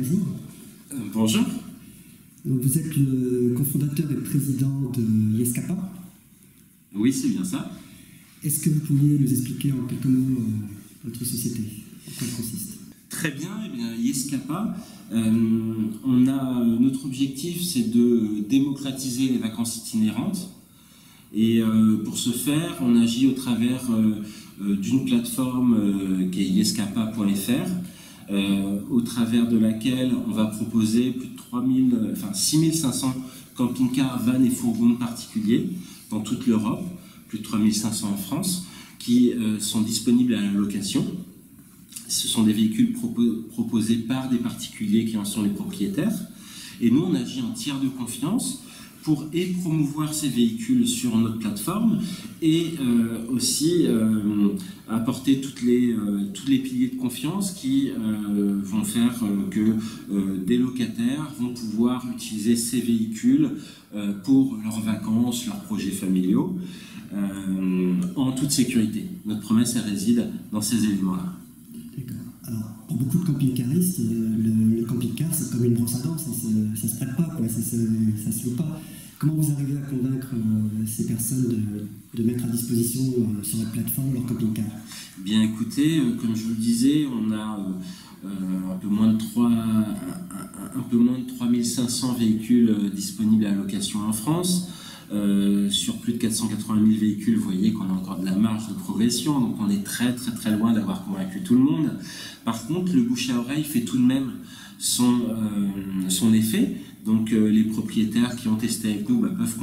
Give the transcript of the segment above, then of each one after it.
bonjour. Bonjour. Donc, vous êtes le cofondateur et président de Yescapa. Oui, c'est bien ça. Est-ce que vous pourriez nous expliquer en quelques mots votre société, en quoi elle consiste? Très bien, eh bien Yescapa, notre objectif, c'est de démocratiser les vacances itinérantes. Et pour ce faire, on agit au travers d'une plateforme qui est yescapa.fr, au travers de laquelle on va proposer plus de 6500 camping-cars, vannes et fourgons particuliers dans toute l'Europe, plus de 3500 en France, qui sont disponibles à la location. Ce sont des véhicules proposés par des particuliers qui en sont les propriétaires. Et nous, on agit en tiers de confiance pour promouvoir ces véhicules sur notre plateforme et aussi apporter tous les piliers de confiance qui vont faire que des locataires vont pouvoir utiliser ces véhicules pour leurs vacances, leurs projets familiaux, en toute sécurité. Notre promesse, elle réside dans ces éléments-là. D'accord. Alors, pour beaucoup de camping-caristes, le camping-car, c'est comme une brosse à dents, ça se prête pas, quoi, ça se loue pas. Comment vous arrivez à convaincre ces personnes de mettre à disposition sur votre plateforme leur camping-car? Bien écoutez, comme je vous le disais, on a un peu moins de 3500 véhicules disponibles à la location en France. Sur plus de 480 000 véhicules, vous voyez qu'on a encore de la marge de progression, donc on est très loin d'avoir convaincu tout le monde. Par contre, le bouche à oreille fait tout de même son effet. Donc les propriétaires qui ont testé avec nous peuvent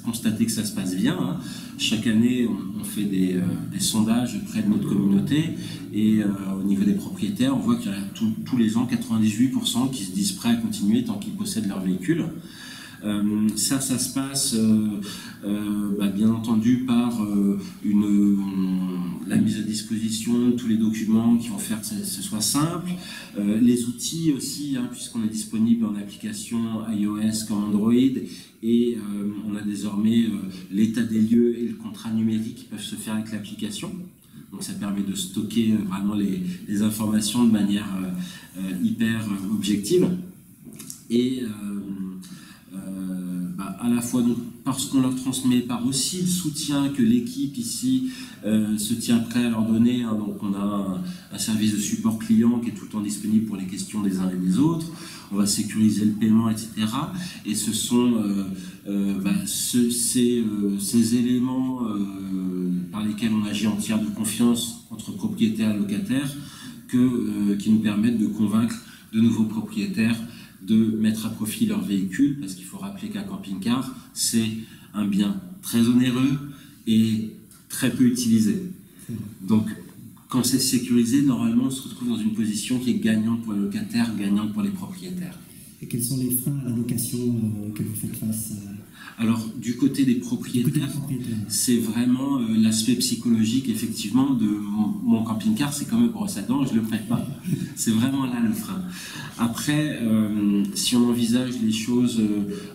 constater que ça se passe bien. Hein. Chaque année, on fait des sondages auprès de notre communauté et au niveau des propriétaires, on voit qu'il y a tous les ans 98% qui se disent prêts à continuer tant qu'ils possèdent leur véhicule. Ça se passe bien entendu par la mise à disposition de tous les documents qui vont faire que ce soit simple, les outils aussi, hein, puisqu'on est disponible en application iOS comme Android, et on a désormais l'état des lieux et le contrat numérique qui peuvent se faire avec l'application. Donc ça permet de stocker vraiment les informations de manière hyper objective. Et à la fois donc, parce qu'on leur transmet, par aussi le soutien que l'équipe ici se tient prêt à leur donner. Hein, donc on a un service de support client qui est tout le temps disponible pour les questions des uns et des autres. On va sécuriser le paiement, etc. Et ce sont ces éléments par lesquels on agit en tiers de confiance entre propriétaires et locataires qui nous permettent de convaincre de nouveaux propriétaires de mettre à profit leur véhicule, parce qu'il faut rappeler qu'un camping-car, c'est un bien très onéreux et très peu utilisé. Donc, quand c'est sécurisé, normalement, on se retrouve dans une position qui est gagnante pour les locataires, gagnante pour les propriétaires. Et quels sont les freins à la location que vous faites face Alors, du côté des propriétaires, c'est vraiment l'aspect psychologique, effectivement, de mon camping-car, c'est comme une brosse à dents, je ne le prête pas. C'est vraiment là le frein. Après, si on envisage les choses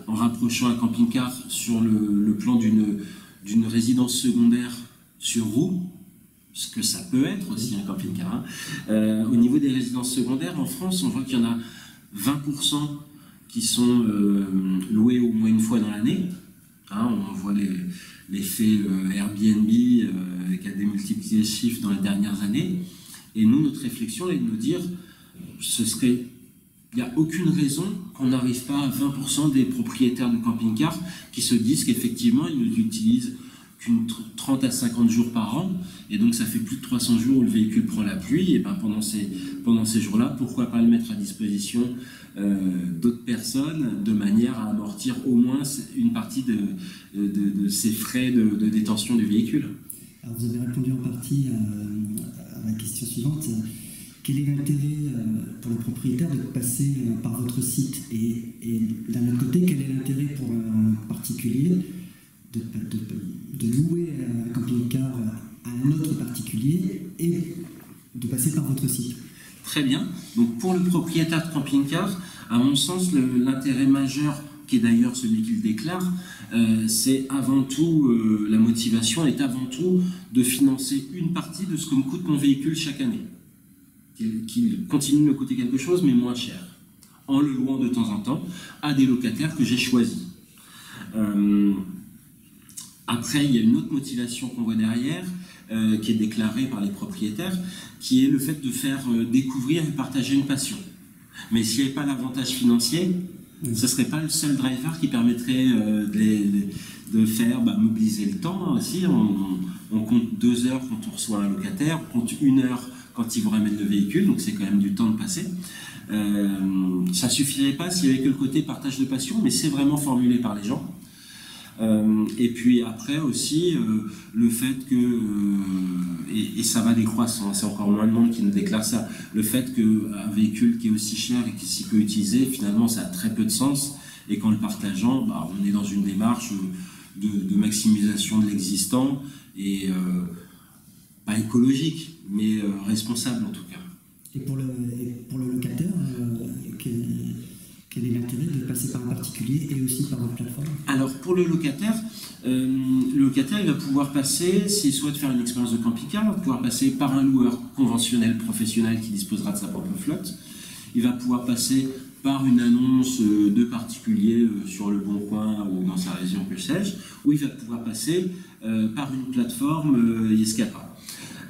en rapprochant un camping-car sur le plan d'une résidence secondaire sur roue, ce que ça peut être aussi un camping-car, hein, au niveau des résidences secondaires, en France, on voit qu'il y en a 20% qui sont loués au moins une fois dans l'année. Hein, on voit l'effet Airbnb qui a démultiplié les chiffres dans les dernières années. Et nous, notre réflexion est de nous dire, il n'y a aucune raison qu'on n'arrive pas à 20% des propriétaires de camping-cars qui se disent qu'effectivement, ils ne l'utilisent qu'une 30 à 50 jours par an, et donc ça fait plus de 300 jours où le véhicule prend la pluie, et pendant ces jours-là, pourquoi pas le mettre à disposition d'autres personnes, de manière à amortir au moins une partie de ces frais de détention du véhicule. Alors vous avez répondu en partie à la question suivante. Quel est l'intérêt pour le propriétaire de passer par votre site, et d'un autre côté, quel est l'intérêt pour un particulier de louer un camping-car à un autre particulier et de passer par votre site? Très bien. Donc pour le propriétaire de camping-car, à mon sens, l'intérêt majeur, qui est d'ailleurs celui qu'il déclare, c'est avant tout, la motivation est avant tout de financer une partie de ce que me coûte mon véhicule chaque année. Qu'il continue de me coûter quelque chose, mais moins cher. en le louant de temps en temps à des locataires que j'ai choisis. Après, il y a une autre motivation qu'on voit derrière, qui est déclarée par les propriétaires, qui est le fait de faire découvrir et partager une passion. Mais s'il n'y avait pas l'avantage financier, ce ne serait pas le seul driver qui permettrait de faire mobiliser le temps aussi. On compte 2 heures quand on reçoit un locataire, on compte 1 heure quand il vous ramène le véhicule, donc c'est quand même du temps de passer. Ça ne suffirait pas s'il n'y avait que le côté partage de passion, mais c'est vraiment formulé par les gens. Et puis après aussi, le fait que, et ça va décroissant, c'est encore moins de monde qui nous déclare ça, le fait qu'un véhicule qui est aussi cher et qui est si peu utilisé, finalement ça a très peu de sens, et qu'en le partageant, on est dans une démarche de maximisation de l'existant, et pas écologique, mais responsable en tout cas. Et pour le locataire, quel est l'intérêt de passer par un particulier et aussi par votre plateforme? Alors pour le locataire il va pouvoir passer, s'il souhaite faire une expérience de camping-car, il va pouvoir passer par un loueur conventionnel, professionnel qui disposera de sa propre flotte. Il va pouvoir passer par une annonce de particulier sur Le Bon Coin ou dans sa région, que sais-je, ou il va pouvoir passer par une plateforme Yescapa.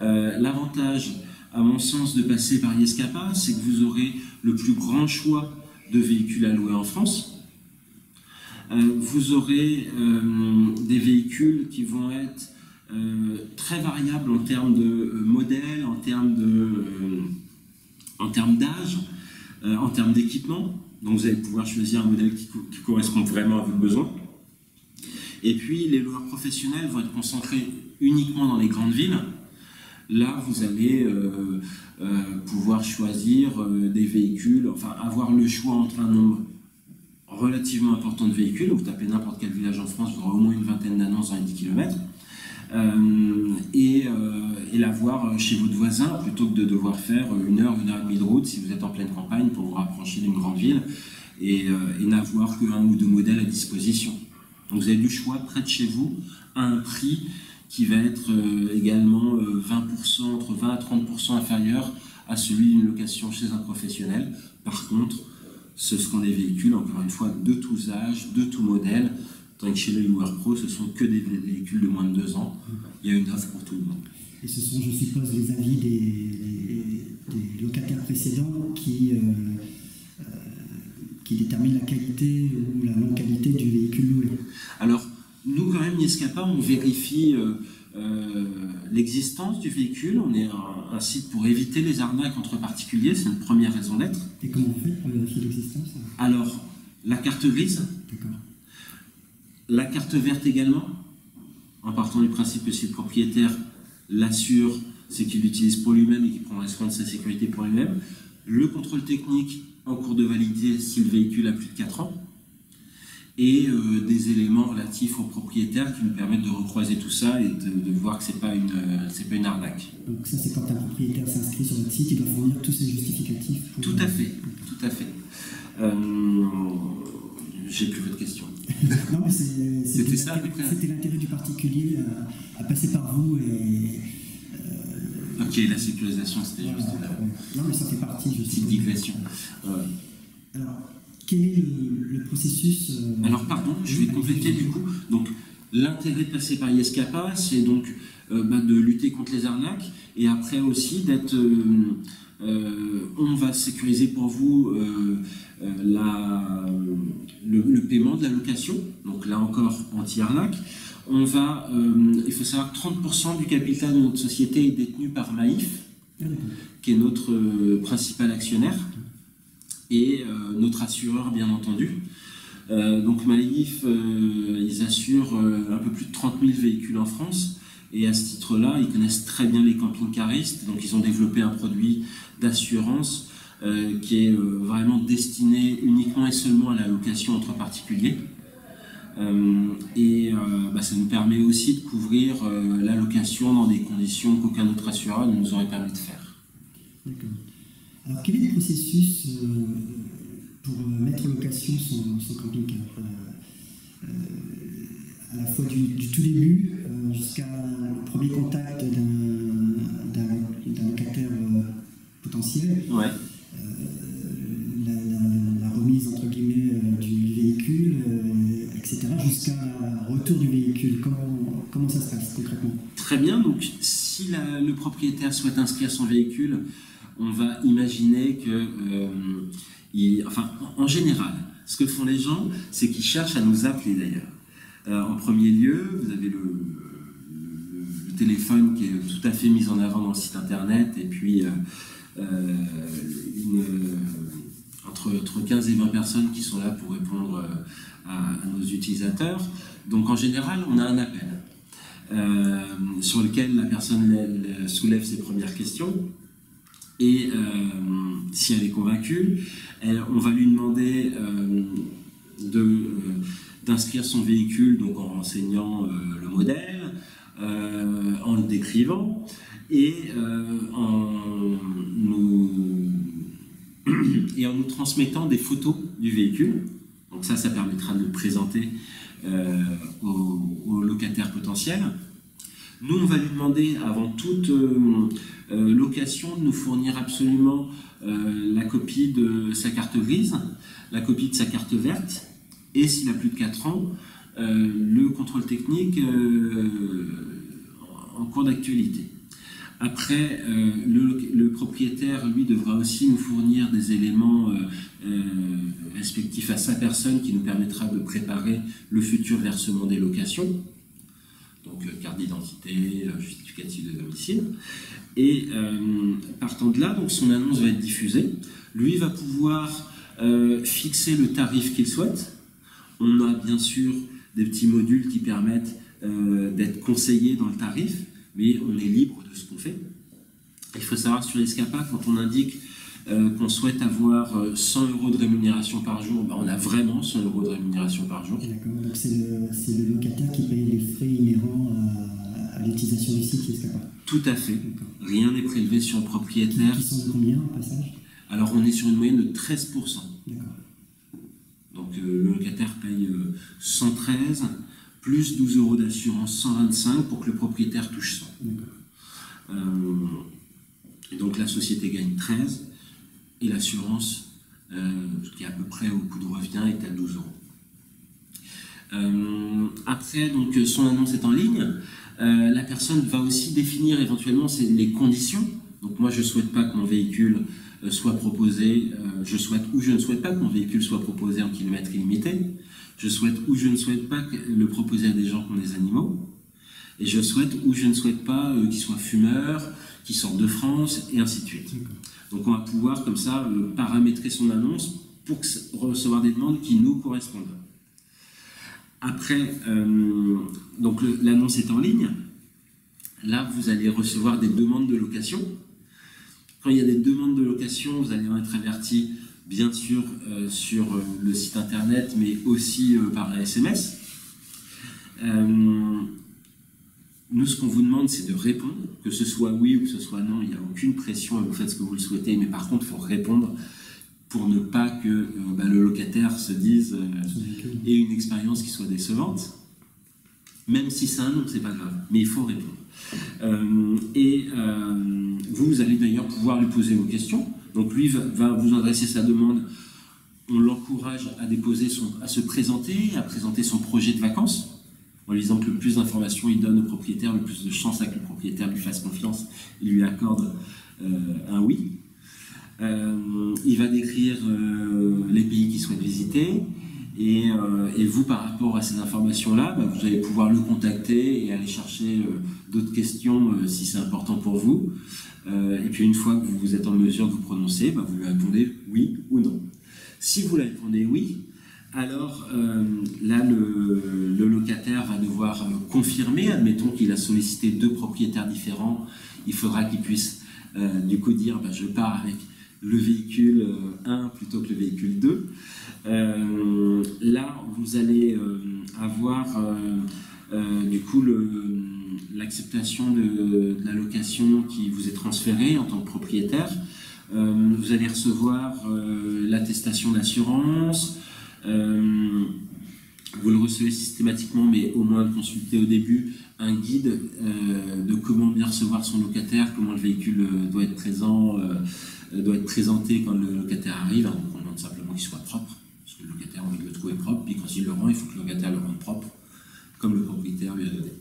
L'avantage, à mon sens, de passer par Yescapa, c'est que vous aurez le plus grand choix de véhicules à louer en France. Vous aurez des véhicules qui vont être très variables en termes de modèle, en termes d'âge, en termes d'équipement. Donc vous allez pouvoir choisir un modèle qui correspond vraiment à vos besoins. Et puis les loueurs professionnels vont être concentrés uniquement dans les grandes villes. Là, vous allez pouvoir choisir des véhicules, enfin avoir le choix entre un nombre relativement important de véhicules. Vous tapez n'importe quel village en France, vous aurez au moins une vingtaine d'annonces dans les 10 km. Et l'avoir chez votre voisin, plutôt que de devoir faire 1 heure, 1 heure et demie de route si vous êtes en pleine campagne pour vous rapprocher d'une grande ville, et n'avoir qu'un ou 2 modèles à disposition. Donc vous avez du choix près de chez vous à un prix qui va être également 20%, entre 20 à 30% inférieur à celui d'une location chez un professionnel. Par contre, ce seront des véhicules, encore une fois, de tous âges, de tous modèles, tandis que chez les loueurs pro, ce sont que des véhicules de moins de 2 ans. Il y a une offre pour tout le monde. Et ce sont, je suppose, les avis des locataires précédents qui déterminent la qualité ou la non-qualité du véhicule loué. Alors, nous, quand même, Yescapa, on vérifie l'existence du véhicule. On est un site pour éviter les arnaques entre particuliers, c'est une première raison d'être. Et comment on fait pour vérifier l'existence? Alors, la carte grise, la carte verte également, en partant du principe que si le propriétaire l'assure, c'est qu'il l'utilise pour lui-même et qu'il prend soin de sa sécurité pour lui-même. Le contrôle technique en cours de validité si le véhicule a plus de 4 ans. Et des éléments relatifs au propriétaire qui nous permettent de recroiser tout ça et de voir que ce n'est pas une arnaque. Donc ça, c'est quand un propriétaire s'inscrit sur votre site, il doit fournir tous ses justificatifs. Tout à fait, tout à fait. J'ai plus votre question. Non, mais c'était ça, c'était l'intérêt du particulier à passer par vous et... Ok, la sécurisation, c'était juste là. Non, mais ça fait partie, je petite digression. Alors, quel est le processus Alors, pardon, je vais compléter du coup. Donc, l'intérêt de passer par Yescapa, c'est donc de lutter contre les arnaques et après aussi d'être... on va sécuriser pour vous le paiement de la location. Donc là encore, anti-arnaque. On va, il faut savoir que 30% du capital de notre société est détenu par Maïf, qui est notre principal actionnaire, et notre assureur, bien entendu. Donc Maïf, ils assurent un peu plus de 30 000 véhicules en France, et à ce titre-là, ils connaissent très bien les camping-caristes, donc ils ont développé un produit d'assurance qui est vraiment destiné uniquement et seulement à la location entre particuliers. Ça nous permet aussi de couvrir la location dans des conditions qu'aucun autre assureur ne nous aurait permis de faire. D'accord. Alors quel est le processus pour mettre en location son camping-car à la fois du tout début jusqu'à le premier contact d'un locataire potentiel, ouais. La Comment ça se passe concrètement? Très bien, donc si le propriétaire souhaite inscrire son véhicule, on va imaginer que, en général, ce que font les gens, c'est qu'ils cherchent à nous appeler d'ailleurs. En premier lieu, vous avez le téléphone qui est tout à fait mis en avant dans le site internet, et puis entre 15 et 20 personnes qui sont là pour répondre à nos utilisateurs. Donc en général, on a un appel sur lequel la personne soulève ses premières questions, et si elle est convaincue, on va lui demander d'inscrire son véhicule, donc en renseignant le modèle, en le décrivant, et en nous transmettant des photos du véhicule. Donc ça permettra de le présenter au locataire potentiel. Nous, on va lui demander, avant toute location, de nous fournir absolument la copie de sa carte grise, la copie de sa carte verte, et s'il a plus de 4 ans, le contrôle technique en cours d'actualité. Après, le propriétaire, lui, devra aussi nous fournir des éléments respectifs à sa personne qui nous permettra de préparer le futur versement des locations. Donc, carte d'identité, justificatif de domicile. Et partant de là, donc, son annonce va être diffusée. Lui va pouvoir fixer le tarif qu'il souhaite. On a bien sûr des petits modules qui permettent d'être conseillés dans le tarif, mais on est libre de ce qu'on fait. Il faut savoir sur Escapa, quand on indique qu'on souhaite avoir 100 € de rémunération par jour, on a vraiment 100 € de rémunération par jour. D'accord, donc c'est le locataire qui paye les frais inhérents à l'utilisation du site Escapa. Tout à fait. Rien n'est prélevé sur le propriétaire. Qui sont de combien au passage? Alors on est sur une moyenne de 13%. D'accord. Donc le locataire paye 113, plus 12 € d'assurance, 125 pour que le propriétaire touche 100. Et donc la société gagne 13 et l'assurance, qui est à peu près au coût de revient, est à 12 €. Après, donc, son annonce est en ligne. La personne va aussi définir éventuellement les conditions. Donc moi, je ne souhaite pas que mon véhicule soit proposé, je souhaite ou je ne souhaite pas que mon véhicule soit proposé en kilomètres illimités. Je souhaite ou je ne souhaite pas le proposer à des gens qui ont des animaux. Et je souhaite ou je ne souhaite pas qu'ils soient fumeurs, qu'ils sortent de France, et ainsi de suite. Donc on va pouvoir comme ça paramétrer son annonce pour recevoir des demandes qui nous correspondent. Après, donc l'annonce est en ligne. Là, vous allez recevoir des demandes de location. Quand il y a des demandes de location, vous allez en être averti, bien sûr, sur le site internet, mais aussi par SMS. Nous, ce qu'on vous demande, c'est de répondre, que ce soit oui ou que ce soit non, il n'y a aucune pression, et vous faites ce que vous le souhaitez, mais par contre, il faut répondre pour ne pas que le locataire se dise ait une expérience qui soit décevante. Même si c'est un non, c'est pas grave, mais il faut répondre. Vous allez d'ailleurs pouvoir lui poser vos questions. Donc lui va vous adresser sa demande. On l'encourage à se présenter, à présenter son projet de vacances, en lui disant que le plus d'informations il donne au propriétaire, le plus de chances à que le propriétaire lui fasse confiance et lui accorde un oui. Il va décrire les pays qu'il souhaite visiter, et vous, par rapport à ces informations-là, vous allez pouvoir le contacter et aller chercher d'autres questions si c'est important pour vous. Et puis une fois que vous êtes en mesure de vous prononcer, vous lui répondez oui ou non. Si vous lui répondez oui, alors là, le locataire va devoir confirmer. Admettons qu'il a sollicité 2 propriétaires différents. Il faudra qu'il puisse du coup dire je pars avec le véhicule 1 plutôt que le véhicule 2. Là, vous allez avoir du coup l'acceptation de la location qui vous est transférée en tant que propriétaire. Vous allez recevoir l'attestation d'assurance. Vous le recevez systématiquement, mais au moins consultez au début un guide de comment bien recevoir son locataire, comment le véhicule doit être présent, doit être présenté quand le locataire arrive. Donc on demande simplement qu'il soit propre, parce que le locataire a envie de le trouver propre, puis quand il le rend, il faut que le locataire le rende propre comme le propriétaire lui a donné.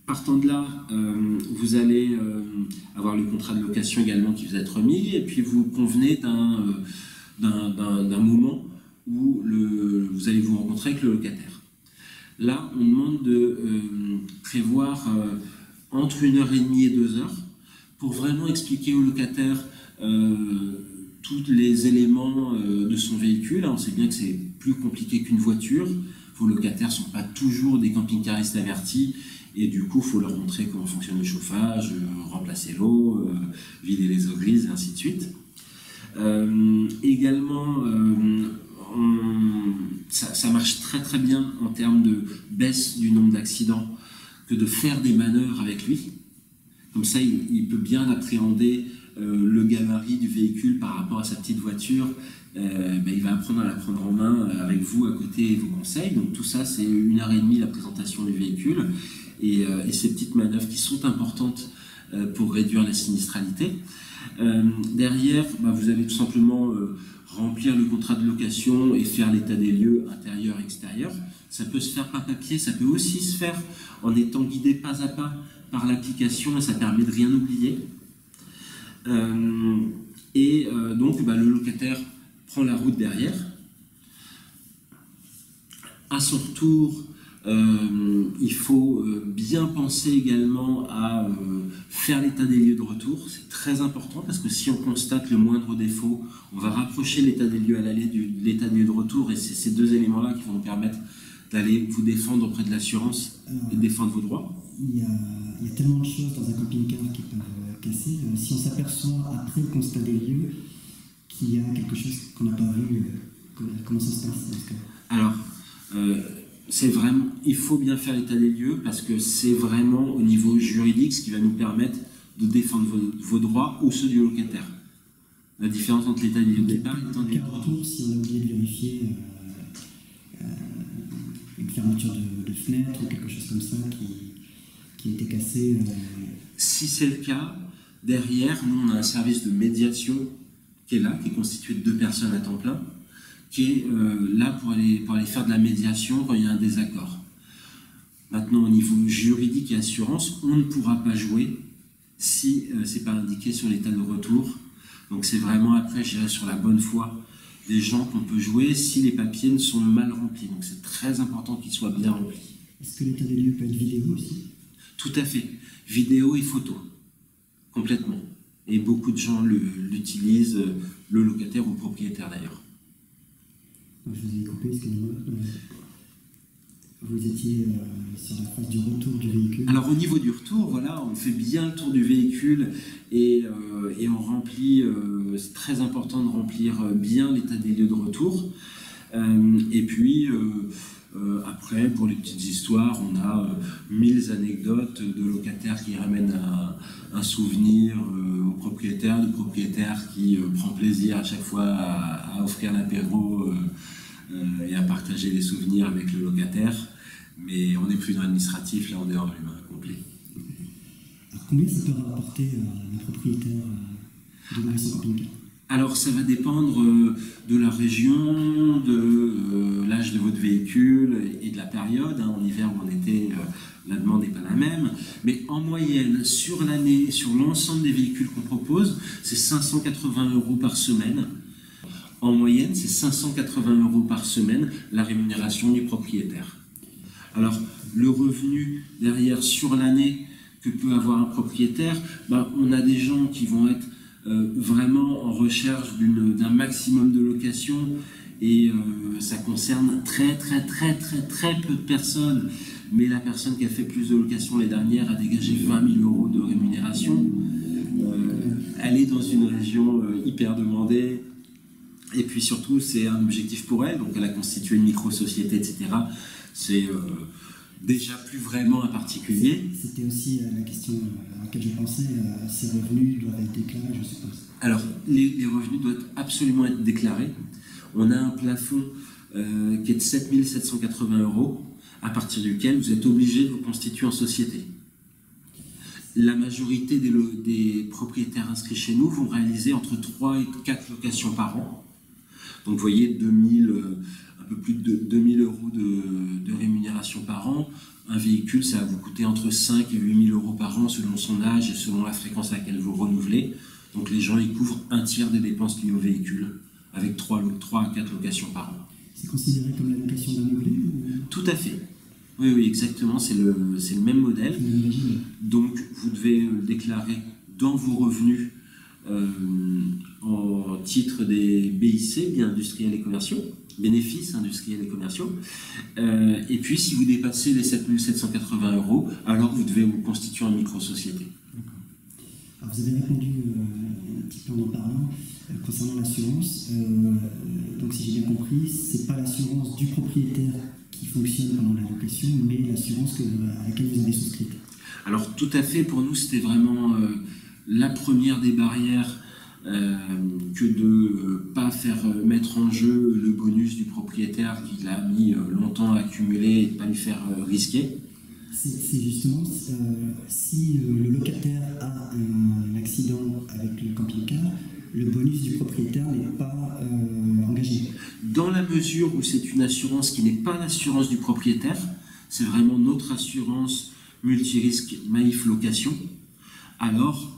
Partant de là, vous allez avoir le contrat de location également qui vous est remis, et puis vous convenez d'un moment où vous allez vous rencontrer avec le locataire. Là, on demande de prévoir entre 1h30 et 2 heures pour vraiment expliquer au locataire tous les éléments de son véhicule. On sait bien que c'est plus compliqué qu'une voiture. Vos locataires ne sont pas toujours des camping-caristes avertis, et du coup, il faut leur montrer comment fonctionne le chauffage, remplacer l'eau, vider les eaux grises, et ainsi de suite. Également, ça marche très très bien en termes de baisse du nombre d'accidents que de faire des manœuvres avec lui. Comme ça, il peut bien appréhender le gabarit du véhicule par rapport à sa petite voiture. Il va apprendre à la prendre en main avec vous à côté et vos conseils. Donc tout ça, c'est 1h30 la présentation du véhicule. Et ces petites manœuvres qui sont importantes pour réduire la sinistralité. Derrière, vous allez tout simplement remplir le contrat de location et faire l'état des lieux intérieur-extérieur. Ça peut se faire par papier, ça peut aussi se faire en étant guidé pas à pas par l'application, et ça permet de rien oublier. Donc le locataire prend la route derrière. À son retour, il faut bien penser également à faire l'état des lieux de retour. C'est très important parce que si on constate le moindre défaut, on va rapprocher l'état des lieux à l'aller de l'état des lieux de retour, et c'est ces deux éléments-là qui vont nous permettre d'aller vous défendre auprès de l'assurance et de défendre vos droits. Il y a tellement de choses dans un camping-car qui peuvent casser. Si on s'aperçoit après le constat des lieux qu'il y a quelque chose qu'on n'a pas vu, comment ça se passe dans ce cas? Alors, c'est vraiment, il faut bien faire l'état des lieux parce que c'est vraiment au niveau juridique ce qui va nous permettre de défendre vos droits ou ceux du locataire. La différence entre l'état des lieux de départ et l'état des lieux de retour. Si on a oublié de vérifier une fermeture de fenêtre ou quelque chose comme ça qui a été cassé. Si c'est le cas, derrière, nous on a un service de médiation qui est là, qui est constitué de 2 personnes à temps plein, qui est là pour aller faire de la médiation quand il y a un désaccord. Maintenant, au niveau juridique et assurance, on ne pourra pas jouer si ce n'est pas indiqué sur l'état de retour. Donc c'est vraiment après, je dirais, sur la bonne foi des gens qu'on peut jouer si les papiers sont mal remplis. Donc c'est très important qu'ils soient bien remplis. Est-ce que l'état des lieux peut être vidéo aussi? Tout à fait. Vidéo et photo. Complètement. Et beaucoup de gens l'utilisent, le locataire ou le propriétaire d'ailleurs. Je vous ai coupé, excusez-moi. Vous étiez sur la phase du retour du véhicule. Alors au niveau du retour, voilà, on fait bien le tour du véhicule et on remplit, c'est très important de remplir bien l'état des lieux de retour. Et puis après, pour les petites histoires, on a 1000 anecdotes de locataires qui ramènent un souvenir au propriétaire, du propriétaire qui prend plaisir à chaque fois à offrir l'apéro et à partager les souvenirs avec le locataire. Mais on n'est plus dans l'administratif, là on est dans l'humain complet. Alors combien ça peut rapporter un propriétaire de camping-car? Alors ça va dépendre de la région, de l'âge de votre véhicule et de la période. En hiver ou en été, la demande n'est pas la même. Mais en moyenne, sur l'année, sur l'ensemble des véhicules qu'on propose, c'est 580 € par semaine. En moyenne, c'est 580 € par semaine la rémunération du propriétaire. Alors, le revenu derrière sur l'année que peut avoir un propriétaire, on a des gens qui vont être vraiment en recherche d'un maximum de location et ça concerne très peu de personnes. Mais la personne qui a fait plus de location l'année dernière a dégagé 20 000 € de rémunération. Elle est dans une région hyper demandée. Et puis surtout, c'est un objectif pour elle. Donc elle a constitué une micro-société, etc. C'est déjà plus vraiment un particulier. C'était aussi la question à laquelle je pensais. Ces revenus doivent être déclarés, je suppose. Alors, les revenus doivent absolument être déclarés. On a un plafond qui est de 7 780 €, à partir duquel vous êtes obligé de vous constituer en société. La majorité des propriétaires inscrits chez nous vont réaliser entre 3 et 4 locations par an. Donc vous voyez, un peu plus de 2000 euros de rémunération par an. Un véhicule, ça va vous coûter entre 5 et 8 000 euros par an selon son âge et selon la fréquence à laquelle vous renouvelez. Donc les gens, ils couvrent un tiers des dépenses liées au véhicule, avec 3 à 4 locations par an. C'est considéré comme la location d'un meublé ou... Tout à fait. Oui, oui, exactement, c'est le même modèle. Donc vous devez déclarer dans vos revenus en titre des BIC, biens industriels et commerciaux, bénéfices industriels et commerciaux. Et puis si vous dépassez les 7 780 euros, alors vous devez vous constituer en micro-société. Alors vous avez répondu un petit peu en parlant concernant l'assurance. Donc si j'ai bien compris, c'est pas l'assurance du propriétaire qui fonctionne pendant la location, mais l'assurance à laquelle vous avez souscrit. Alors tout à fait, pour nous c'était vraiment la première des barrières que de ne pas faire mettre en jeu le bonus du propriétaire qu'il a mis longtemps à accumuler et de ne pas lui faire risquer. C'est justement si le locataire a un accident avec le camping-car, le bonus du propriétaire n'est pas engagé. Dans la mesure où c'est une assurance qui n'est pas l'assurance du propriétaire, c'est vraiment notre assurance multirisque Maïf Location, alors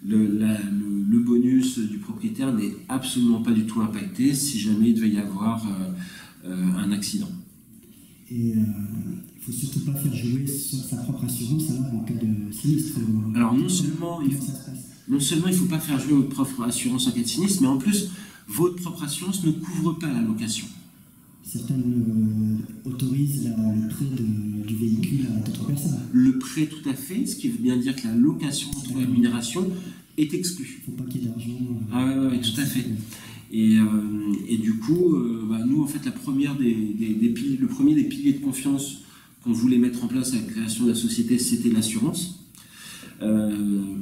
le bonus du propriétaire n'est absolument pas du tout impacté si jamais il devait y avoir un accident. Et il ne faut surtout pas faire jouer sa propre assurance alors en cas de sinistre. Alors non seulement il ne faut pas faire jouer votre propre assurance en cas de sinistre, mais en plus, votre propre assurance ne couvre pas la location. Certaines autorisent le prêt du véhicule à d'autres personnes. Le prêt, tout à fait, ce qui veut bien dire que la location contre rémunération est exclue. Il ne faut pas qu'il y ait d'argent. Oui, tout à fait. Et du coup, nous, en fait, le premier des piliers de confiance qu'on voulait mettre en place à la création de la société, c'était l'assurance.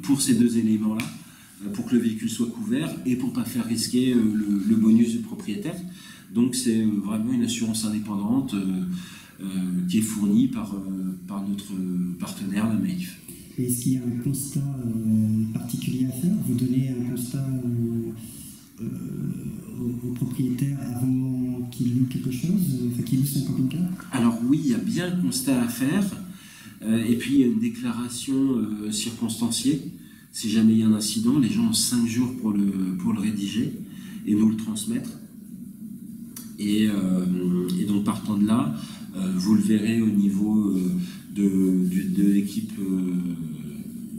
Pour ces deux éléments-là, pour que le véhicule soit couvert et pour ne pas faire risquer le bonus du propriétaire. Donc c'est vraiment une assurance indépendante qui est fournie par notre partenaire, la Maïf. Est-ce qu'il y a un constat particulier à faire? Vous donnez un constat au propriétaire avant qu'il loue quelque chose, qu'il loue son camping-car? Alors oui, il y a bien un constat à faire. Et puis il y a une déclaration circonstanciée. Si jamais il y a un incident, les gens ont 5 jours pour le rédiger et nous le transmettre. Et donc partant de là, vous le verrez au niveau de l'équipe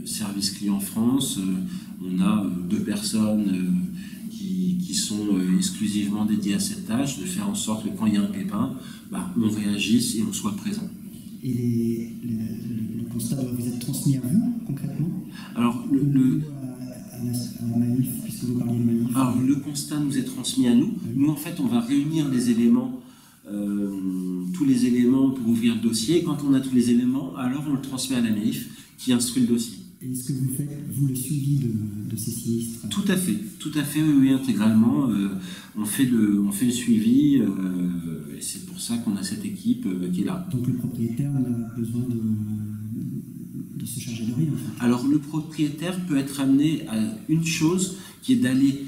service client France, on a 2 personnes qui sont exclusivement dédiées à cette tâche, de faire en sorte que quand il y a un pépin, on réagisse et on soit présent. Et le constat doit vous être transmis à vous, concrètement? Alors, à Maïf, puisque vous parliez de Maïf. Alors, le constat nous est transmis à nous. Oui. Nous, en fait, on va réunir les éléments, tous les éléments pour ouvrir le dossier. Et quand on a tous les éléments, alors on le transmet à la Maïf, qui instruit le dossier. Et est-ce que vous faites, vous, le suivi de ces sinistres? Tout à fait, oui, intégralement. On fait le suivi, et c'est pour ça qu'on a cette équipe qui est là. Donc le propriétaire n'a besoin de se charger de rien, en fait. Alors le propriétaire peut être amené à une chose, qui est d'aller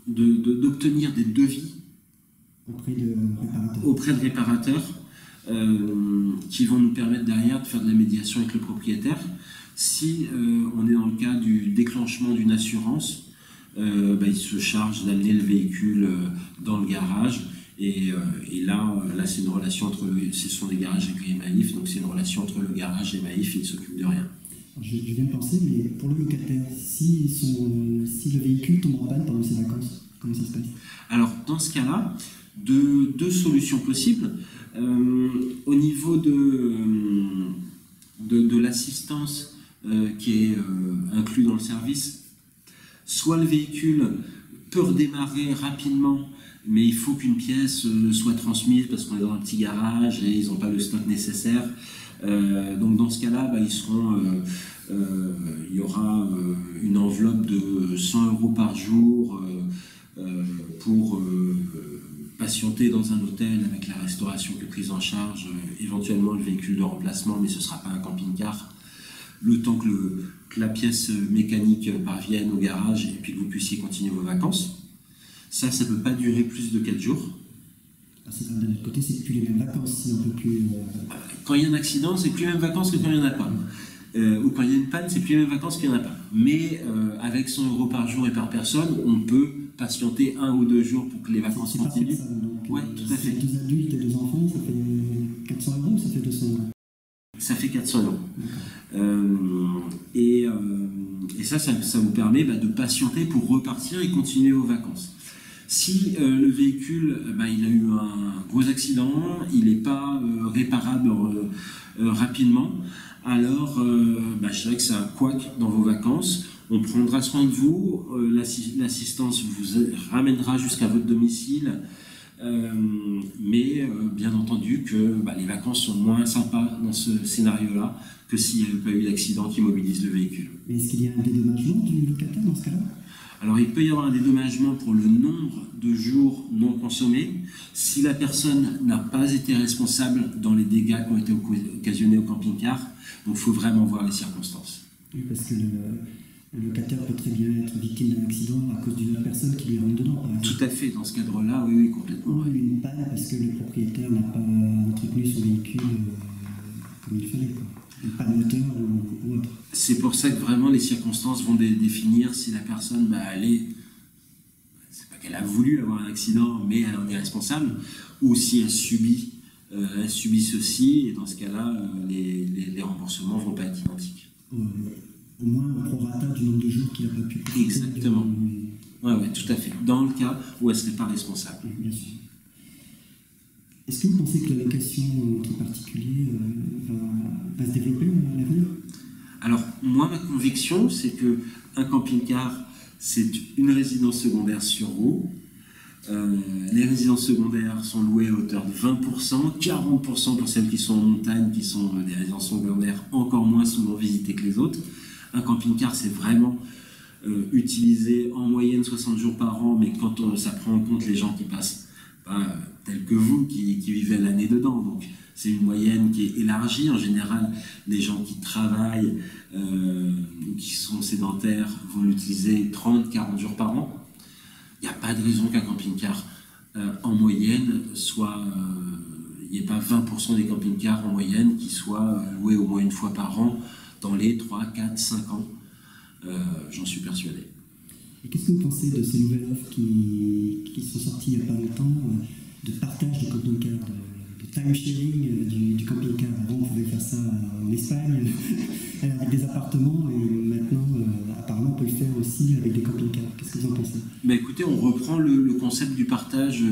d'obtenir des devis auprès de réparateurs qui vont nous permettre derrière de faire de la médiation avec le propriétaire. Si on est dans le cas du déclenchement d'une assurance, il se charge d'amener le véhicule dans le garage. Et là c'est une relation ce sont des garages agréés Maïf, donc c'est une relation entre le garage et Maïf, il ne s'occupe de rien. Je viens de penser, mais pour le locataire, si le véhicule tombe en panne pendant ses vacances, comment ça se passe? Alors dans ce cas-là, deux solutions possibles. Au niveau de l'assistance qui est inclus dans le service, soit le véhicule peut redémarrer rapidement, mais il faut qu'une pièce soit transmise parce qu'on est dans un petit garage et ils n'ont pas le stock nécessaire. Donc dans ce cas-là, il y aura une enveloppe de 100 € par jour pour patienter dans un hôtel avec la restauration qui est prise en charge, éventuellement le véhicule de remplacement, mais ce ne sera pas un camping-car. Le temps que la pièce mécanique parvienne au garage et puis que vous puissiez continuer vos vacances. Ça ne peut pas durer plus de 4 jours. D'un autre côté, c'est plus les mêmes vacances, si on peut plus... Quand il y a un accident, c'est plus les mêmes vacances que quand il n'y en a pas. Ou quand il y a une panne, c'est plus les mêmes vacances qu'il n'y en a pas. Mais avec 100 € par jour et par personne, on peut patienter 1 ou 2 jours pour que les vacances continuent. Oui, tout à fait. 2 adultes et 2 enfants, ça fait 400 € ou ça fait 200 €? Ça fait 400 €. Et ça vous permet de patienter pour repartir et continuer vos vacances. Si le véhicule il a eu un gros accident, il n'est pas réparable rapidement, alors je dirais que c'est un couac dans vos vacances. On prendra soin de vous, l'assistance vous ramènera jusqu'à votre domicile, mais bien entendu que les vacances sont moins sympas dans ce scénario-là que s'il n'y avait pas eu d'accident qui mobilise le véhicule. Mais est-ce qu'il y a un dédommagement du locataire dans ce cas-là? Alors il peut y avoir un dédommagement pour le nombre de jours non consommés si la personne n'a pas été responsable dans les dégâts qui ont été occasionnés au camping-car. Donc il faut vraiment voir les circonstances. Oui, parce que le locataire peut très bien être victime d'un accident à cause d'une autre personne qui lui rentre dedans, par exemple. Tout à fait, dans ce cadre-là, oui, complètement. Ou une panne parce que le propriétaire n'a pas entretenu son véhicule comme il fallait, quoi. Une panne moteur ou autre. C'est pour ça que vraiment les circonstances vont définir si la personne, c'est pas qu'elle a voulu avoir un accident, mais elle en est responsable, ou si elle subit ceci, et dans ce cas-là, les remboursements vont pas être identiques. Au moins au prorata du nombre de jours qu'il n'a pas pu profiter. Exactement. Oui, tout à fait. Dans le cas où elle ne serait pas responsable. Bien sûr. Est-ce que vous pensez que la location entre particuliers va se développer à l'avenir? Alors, moi, ma conviction, c'est qu'un camping-car, c'est une résidence secondaire sur roue. Les résidences secondaires sont louées à hauteur de 20%, 40% pour celles qui sont en montagne, qui sont des résidences secondaires encore moins souvent visitées que les autres. Un camping-car, c'est vraiment utilisé en moyenne 60 jours par an, mais quand ça prend en compte les gens qui passent, tels que vous, qui vivez l'année dedans. Donc, c'est une moyenne qui est élargie. En général, les gens qui travaillent ou qui sont sédentaires vont l'utiliser 30-40 jours par an. Il n'y a pas de raison qu'un camping-car, en moyenne, il n'y ait pas 20% des camping-cars en moyenne qui soient loués au moins une fois par an dans les 3, 4, 5 ans. J'en suis persuadé. Et qu'est-ce que vous pensez de ces nouvelles offres qui sont sorties il n'y a pas longtemps, de partage de camping-car, de time-sharing du camping-car? Avant, on pouvait faire ça en Espagne, avec des appartements, et maintenant, apparemment, on peut le faire aussi avec des camping-cars. Qu'est-ce que vous en pensez? Écoutez, on reprend le concept du partage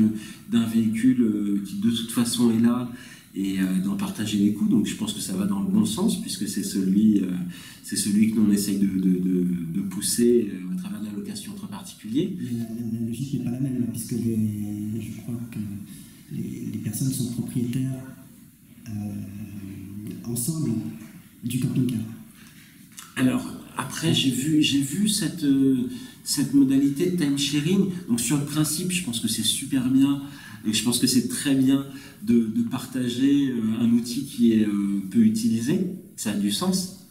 d'un véhicule qui, de toute façon, est là, et d'en partager les coûts. Donc je pense que ça va dans le bon sens, puisque c'est celui que nous on essaye de pousser à travers la location entre particuliers. Mais la logique n'est pas la même, puisque je crois que les personnes sont propriétaires ensemble du camping-car. Alors après, j'ai vu cette modalité de time sharing. Donc sur le principe, je pense que c'est super bien. Et je pense que c'est très bien de partager un outil qui est peu utilisé, ça a du sens.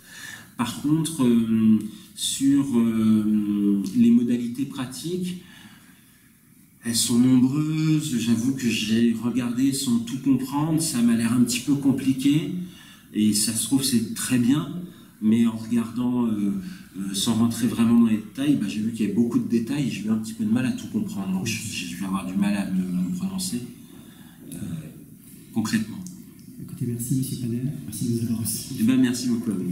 Par contre, sur les modalités pratiques, elles sont nombreuses. J'avoue que j'ai regardé sans tout comprendre, ça m'a l'air un petit peu compliqué, et ça se trouve c'est très bien, mais en regardant sans rentrer vraiment dans les détails, j'ai vu qu'il y avait beaucoup de détails et j'ai eu un petit peu de mal à tout comprendre. Donc je vais avoir du mal à me prononcer concrètement. Écoutez, merci M. Panel, merci de nous avoir reçus. Merci beaucoup à vous.